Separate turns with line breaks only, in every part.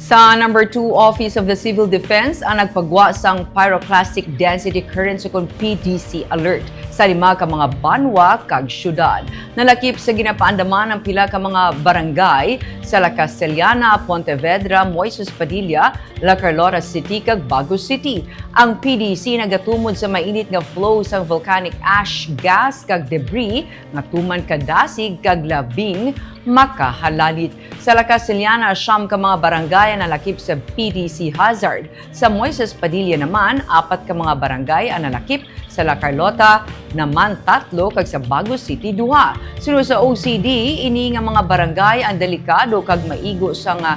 Sa number 2 Office of the Civil Defense ang nagpagwa sang pyroclastic density current sukon PDC Alert sa 5 ka mga banwa kag syudad. Nalakip sa ginapaandaman ang pila ka mga barangay sa La Castellana, Pontevedra, Moises Padilla, La Carlota City kag Bago City. Ang PDC nagatumod sa mainit nga flow sang volcanic ash, gas kag debris nga tuman kadasig kag labing makahalalit. Sa La Castellana, 9 ka mga barangay ang nalakip sa PDC hazard. Sa Moises Padilla naman, 4 ka mga barangay ang nalakip. Sa La Carlota naman 3 kag sa Bago City 2. Sunod sa OCD, ini nga mga barangay ang delikado kag maigo sa nga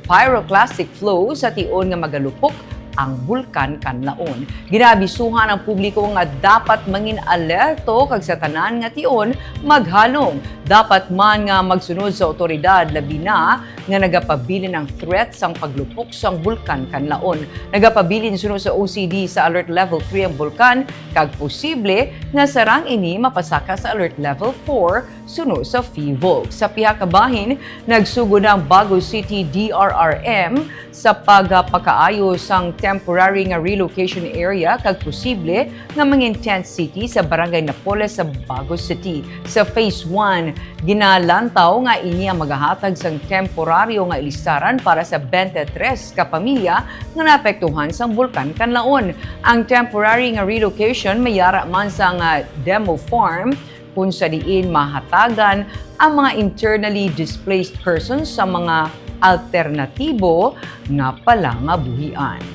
pyroclastic flow sa tion nga magalupok ang bulkan Kanlaon. Ginabisuhan ang publiko nga dapat mangin alerto kag sa tanan nga tion maghalong. Dapat man nga magsunod sa otoridad labi na nga nagapabilin ang threat sang paglupok sang bulkan Kanlaon. Nagapabilin sunod sa OCD sa alert level 3 ang bulkan kag posible nga sarang ini mapasaka sa alert level 4 sunod sa FIVOLC. Sa piha ka bahin, nagsugod ang Bago City DRRM sa pagpakaayo sang temporary nga relocation area kag posible nga mangin tent city sa Barangay Napoles sa Bago City. Sa Phase 1, ginalantaw nga ini ang magahatag sang temporaryo nga ilistaran para sa 23 ka pamilya nga naapektuhan sang bulkan Kanlaon. Ang temporary nga relocation mayara man sa nga demo farm kung sa diin mahatagan ang mga internally displaced persons sa mga alternatibo nga pala nga buhian.